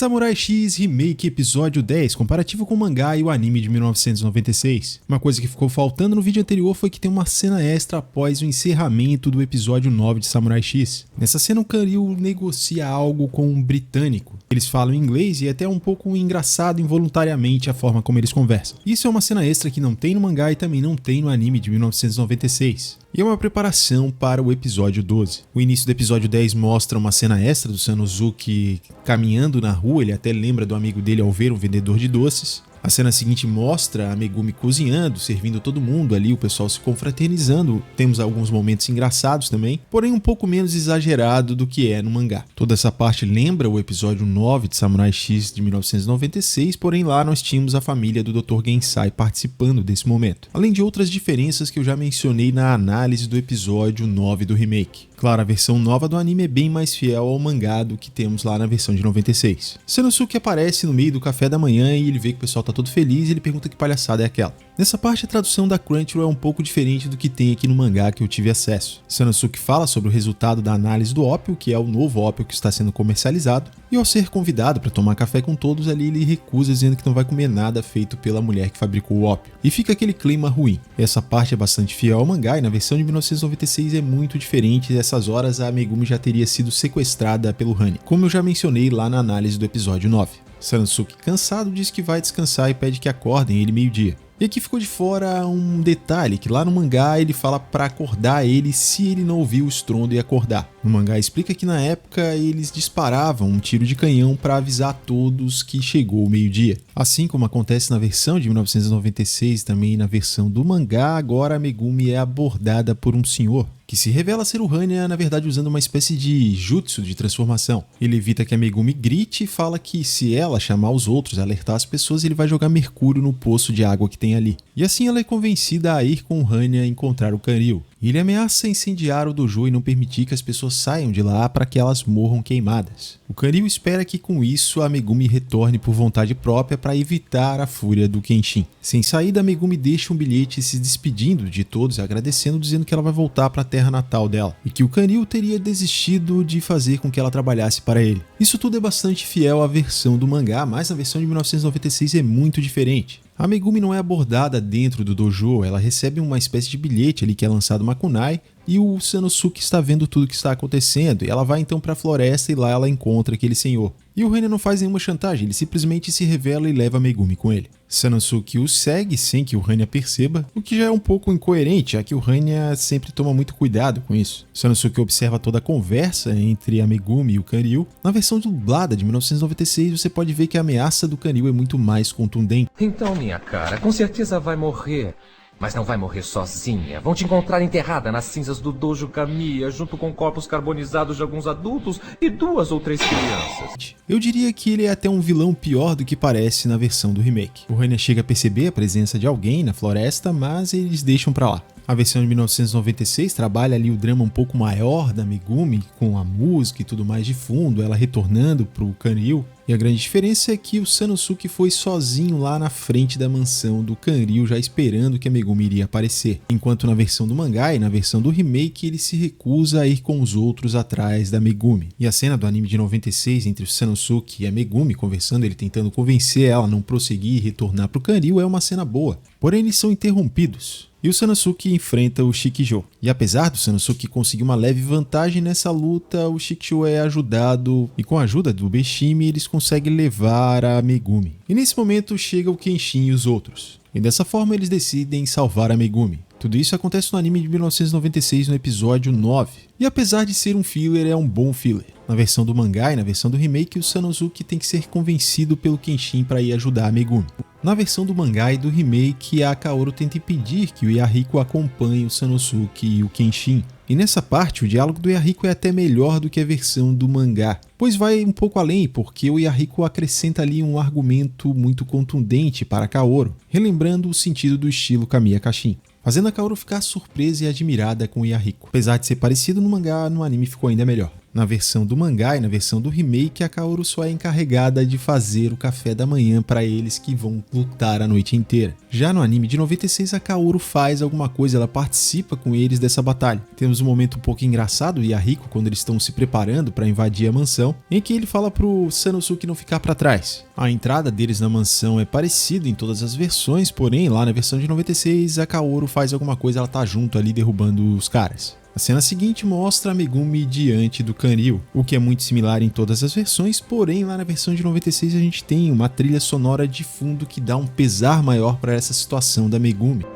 Samurai X Remake Episódio 10, comparativo com o mangá e o anime de 1996. Uma coisa que ficou faltando no vídeo anterior foi que tem uma cena extra após o encerramento do episódio 9 de Samurai X. Nessa cena o Kanryu negocia algo com um britânico. Eles falam inglês e é até um pouco engraçado involuntariamente a forma como eles conversam. Isso é uma cena extra que não tem no mangá e também não tem no anime de 1996. E é uma preparação para o episódio 12. O início do episódio 10 mostra uma cena extra do Sanosuke caminhando na rua, ele até lembra do amigo dele ao ver um vendedor de doces. A cena seguinte mostra a Megumi cozinhando, servindo todo mundo ali, o pessoal se confraternizando. Temos alguns momentos engraçados também, porém um pouco menos exagerado do que é no mangá. Toda essa parte lembra o episódio 9 de Samurai X de 1996, porém lá nós tínhamos a família do Dr. Gensai participando desse momento. Além de outras diferenças que eu já mencionei na análise do episódio 9 do remake. Claro, a versão nova do anime é bem mais fiel ao mangá do que temos lá na versão de 96. Sanosuke aparece no meio do café da manhã e ele vê que o pessoal tá todo feliz e ele pergunta que palhaçada é aquela. Nessa parte a tradução da Crunchyroll é um pouco diferente do que tem aqui no mangá que eu tive acesso. Sanosuke fala sobre o resultado da análise do ópio, que é o novo ópio que está sendo comercializado, e ao ser convidado para tomar café com todos ali, ele recusa dizendo que não vai comer nada feito pela mulher que fabricou o ópio. E fica aquele clima ruim. Essa parte é bastante fiel ao mangá e na versão de 1996 é muito diferente. Nessas horas a Megumi já teria sido sequestrada pelo Hanya, como eu já mencionei lá na análise do episódio 9. Sanosuke, cansado, diz que vai descansar e pede que acordem ele meio-dia. E aqui ficou de fora um detalhe, que lá no mangá ele fala para acordar ele se ele não ouvir o estrondo e acordar. No mangá explica que na época eles disparavam um tiro de canhão para avisar a todos que chegou o meio-dia. Assim como acontece na versão de 1996 e também na versão do mangá, agora a Megumi é abordada por um senhor, que se revela ser o Hanya, na verdade usando uma espécie de jutsu de transformação. Ele evita que a Megumi grite e fala que se ela chamar os outros, alertar as pessoas, ele vai jogar mercúrio no poço de água que tem ali. E assim ela é convencida a ir com o Hanya encontrar o Kanryu. Ele ameaça incendiar o dojo e não permitir que as pessoas saiam de lá para que elas morram queimadas. O Kanryu espera que com isso a Megumi retorne por vontade própria para evitar a fúria do Kenshin. Sem saída, a Megumi deixa um bilhete se despedindo de todos, agradecendo, dizendo que ela vai voltar para a terra natal dela e que o Kanryu teria desistido de fazer com que ela trabalhasse para ele. Isso tudo é bastante fiel à versão do mangá, mas na versão de 1996 é muito diferente. A Megumi não é abordada dentro do dojo, ela recebe uma espécie de bilhete ali que é lançado uma kunai e o Sanosuke está vendo tudo o que está acontecendo e ela vai então para a floresta e lá ela encontra aquele senhor. E o Hanya não faz nenhuma chantagem, ele simplesmente se revela e leva a Megumi com ele. Sanosuke o segue sem que o Hanya perceba, o que já é um pouco incoerente, já que o Hanya sempre toma muito cuidado com isso. Sanosuke observa toda a conversa entre a Megumi e o Kanryu. Na versão dublada de 1996 você pode ver que a ameaça do Kanryu é muito mais contundente. Então, minha cara, com certeza vai morrer. Mas não vai morrer sozinha. Vão te encontrar enterrada nas cinzas do Dojo Kamiya, junto com corpos carbonizados de alguns adultos e 2 ou 3 crianças. Eu diria que ele é até um vilão pior do que parece na versão do remake. O Hanya chega a perceber a presença de alguém na floresta, mas eles deixam pra lá. A versão de 1996 trabalha ali o drama um pouco maior da Megumi, com a música e tudo mais de fundo, ela retornando pro Kanryu. E a grande diferença é que o Sanosuke foi sozinho lá na frente da mansão do Kanryu, já esperando que a Megumi iria aparecer. Enquanto na versão do mangá e na versão do remake ele se recusa a ir com os outros atrás da Megumi. E a cena do anime de 96 entre o Sanosuke e a Megumi conversando, ele tentando convencer ela a não prosseguir e retornar pro Kanryu, é uma cena boa. Porém eles são interrompidos. E o Sanosuke enfrenta o Shikijo. E apesar do Sanosuke conseguir uma leve vantagem nessa luta, o Shikijo é ajudado e com a ajuda do Beshime eles conseguem levar a Megumi. E nesse momento chega o Kenshin e os outros. E dessa forma eles decidem salvar a Megumi. Tudo isso acontece no anime de 1996 no episódio 9. E apesar de ser um filler, é um bom filler. Na versão do mangá e na versão do remake, o Sanosuke tem que ser convencido pelo Kenshin para ir ajudar a Megumi. Na versão do mangá e do remake, a Kaoru tenta impedir que o Yahiko acompanhe o Sanosuke e o Kenshin. E nessa parte, o diálogo do Yahiko é até melhor do que a versão do mangá, pois vai um pouco além, porque o Yahiko acrescenta ali um argumento muito contundente para a Kaoru, relembrando o sentido do estilo Kamiya Kashin, fazendo a Kaoru ficar surpresa e admirada com o Yahiko. Apesar de ser parecido no mangá, no anime ficou ainda melhor. Na versão do mangá e na versão do remake, a Kaoru só é encarregada de fazer o café da manhã para eles que vão lutar a noite inteira. Já no anime de 96, a Kaoru faz alguma coisa, ela participa com eles dessa batalha. Temos um momento um pouco engraçado do Yahiko quando eles estão se preparando para invadir a mansão, em que ele fala pro Sanosuke não ficar para trás. A entrada deles na mansão é parecida em todas as versões, porém lá na versão de 96 a Kaoru faz alguma coisa, ela tá junto ali derrubando os caras. A cena seguinte mostra a Megumi diante do Kanryu, o que é muito similar em todas as versões, porém lá na versão de 96 a gente tem uma trilha sonora de fundo que dá um pesar maior para essa situação da Megumi.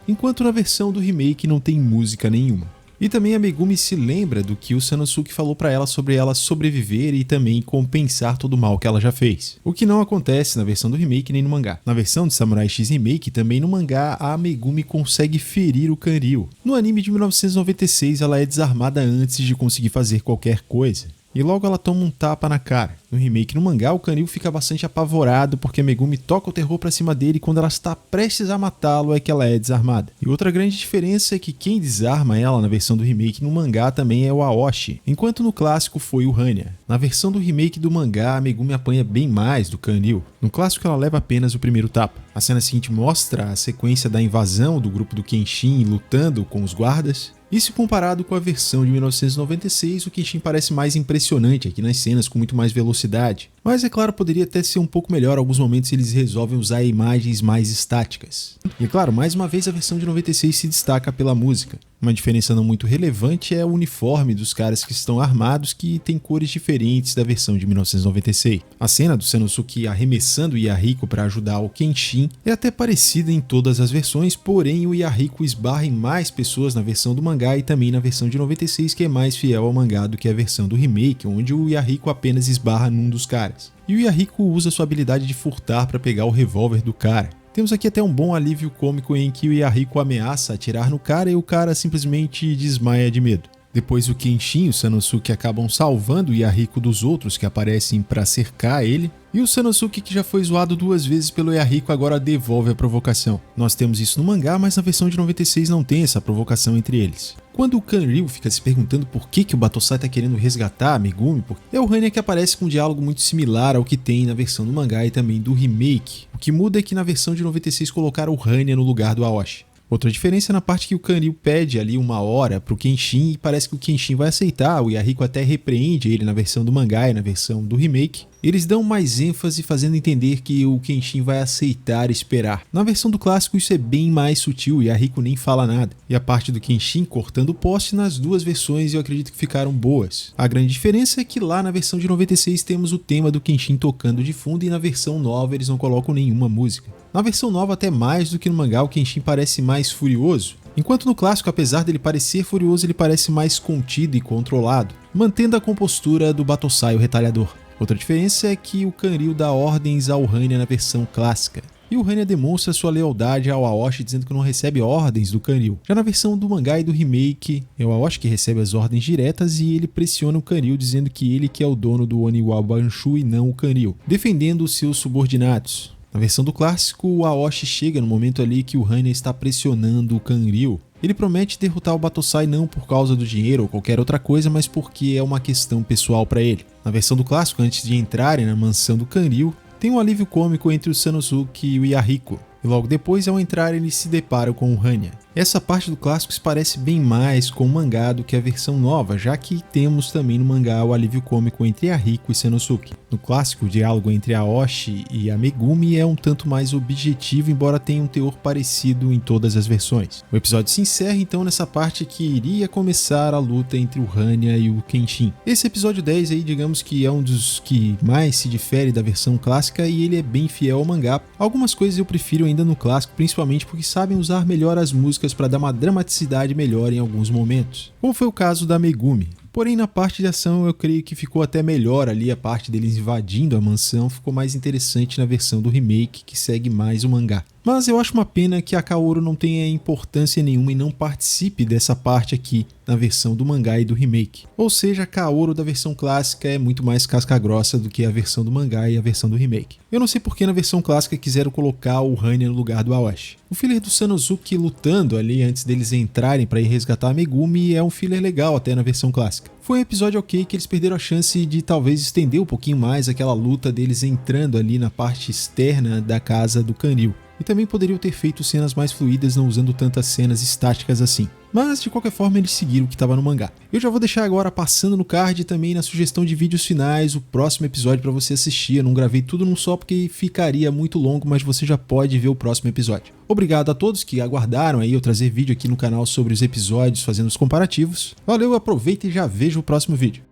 Enquanto na versão do remake não tem música nenhuma. E também a Megumi se lembra do que o Sanosuke falou pra ela sobre ela sobreviver e também compensar todo o mal que ela já fez. O que não acontece na versão do remake nem no mangá. Na versão de Samurai X Remake, também no mangá, a Megumi consegue ferir o Kanryu. No anime de 1996, ela é desarmada antes de conseguir fazer qualquer coisa. E logo ela toma um tapa na cara. No remake no mangá, o Kanryu fica bastante apavorado porque a Megumi toca o terror pra cima dele e quando ela está prestes a matá-lo é que ela é desarmada. E outra grande diferença é que quem desarma ela na versão do remake no mangá também é o Aoshi, enquanto no clássico foi o Hannya. Na versão do remake do mangá, a Megumi apanha bem mais do Kanryu. No clássico ela leva apenas o primeiro tapa. A cena seguinte mostra a sequência da invasão do grupo do Kenshin lutando com os guardas. E se comparado com a versão de 1996, o Kenshin parece mais impressionante aqui nas cenas, com muito mais velocidade. Mas é claro, poderia até ser um pouco melhor, em alguns momentos eles resolvem usar imagens mais estáticas. E é claro, mais uma vez a versão de 96 se destaca pela música. Uma diferença não muito relevante é o uniforme dos caras que estão armados, que tem cores diferentes da versão de 1996. A cena do Sanosuke arremessando o Yahiko para ajudar o Kenshin é até parecida em todas as versões, porém o Yahiko esbarra em mais pessoas na versão do mangá e também na versão de 96, que é mais fiel ao mangá do que a versão do remake, onde o Yahiko apenas esbarra num dos caras. E o Yahiko usa sua habilidade de furtar para pegar o revólver do cara. Temos aqui até um bom alívio cômico em que o Yahiko ameaça atirar no cara e o cara simplesmente desmaia de medo. Depois o Kenshin e o Sanosuke acabam salvando o Yahiko dos outros que aparecem para cercar ele. E o Sanosuke, que já foi zoado 2 vezes pelo Yahiko, agora devolve a provocação. Nós temos isso no mangá, mas na versão de 96 não tem essa provocação entre eles. Quando o Kanryu fica se perguntando por que o Batosai está querendo resgatar a Megumi, é o Hannya que aparece com um diálogo muito similar ao que tem na versão do mangá e também do remake. O que muda é que na versão de 96 colocaram o Hannya no lugar do Aoshi. Outra diferença é na parte que o Kanryu pede ali 1 hora pro Kenshin e parece que o Kenshin vai aceitar, o Yahiko até repreende ele na versão do mangá e na versão do remake. Eles dão mais ênfase fazendo entender que o Kenshin vai aceitar esperar. Na versão do clássico isso é bem mais sutil, o Yahiko nem fala nada. E a parte do Kenshin cortando o poste nas 2 versões eu acredito que ficaram boas. A grande diferença é que lá na versão de 96 temos o tema do Kenshin tocando de fundo e na versão nova eles não colocam nenhuma música. Na versão nova, até mais do que no mangá, o Kenshin parece mais furioso. Enquanto no clássico, apesar dele parecer furioso, ele parece mais contido e controlado, mantendo a compostura do Batosai, o retalhador. Outra diferença é que o Kanryu dá ordens ao Hannya na versão clássica. E o Hannya demonstra sua lealdade ao Aoshi dizendo que não recebe ordens do Kanryu. Já na versão do mangá e do remake, é o Aoshi que recebe as ordens diretas e ele pressiona o Kanryu dizendo que ele que é o dono do Oniwa Banshu e não o Kanryu, defendendo os seus subordinados. Na versão do clássico, o Aoshi chega no momento ali que o Hannya está pressionando o Kanryu. Ele promete derrotar o Batosai não por causa do dinheiro ou qualquer outra coisa, mas porque é uma questão pessoal para ele. Na versão do clássico, antes de entrarem na mansão do Kanryu, tem um alívio cômico entre o Sanosuke e o Yahiko. E logo depois, ao entrar, eles se deparam com o Hannya. Essa parte do clássico se parece bem mais com o mangá do que a versão nova, já que temos também no mangá o alívio cômico entre Yahiko e Sanosuke. No clássico, o diálogo entre Aoshi e a Megumi é um tanto mais objetivo, embora tenha um teor parecido em todas as versões. O episódio se encerra então nessa parte que iria começar a luta entre o Hannya e o Kenshin. Esse episódio 10 aí, digamos que é um dos que mais se difere da versão clássica e ele é bem fiel ao mangá. Algumas coisas eu prefiro ainda no clássico, principalmente porque sabem usar melhor as músicas para dar uma dramaticidade melhor em alguns momentos, como foi o caso da Megumi. Porém, na parte de ação eu creio que ficou até melhor ali, a parte deles invadindo a mansão ficou mais interessante na versão do remake, que segue mais o mangá. Mas eu acho uma pena que a Kaoru não tenha importância nenhuma e não participe dessa parte aqui na versão do mangá e do remake. Ou seja, a Kaoru da versão clássica é muito mais casca-grossa do que a versão do mangá e a versão do remake. Eu não sei porque na versão clássica quiseram colocar o Hannya no lugar do Awashi. O filler do Sanosuke lutando ali antes deles entrarem para ir resgatar a Megumi é um filler legal até na versão clássica. Foi um episódio ok que eles perderam a chance de talvez estender um pouquinho mais aquela luta deles entrando ali na parte externa da casa do Kanryu. E também poderiam ter feito cenas mais fluídas não usando tantas cenas estáticas assim. Mas de qualquer forma eles seguiram o que estava no mangá. Eu já vou deixar agora passando no card e também na sugestão de vídeos finais o próximo episódio para você assistir. Eu não gravei tudo num só porque ficaria muito longo, mas você já pode ver o próximo episódio. Obrigado a todos que aguardaram aí eu trazer vídeo aqui no canal sobre os episódios fazendo os comparativos. Valeu, aproveita e já vejo o próximo vídeo.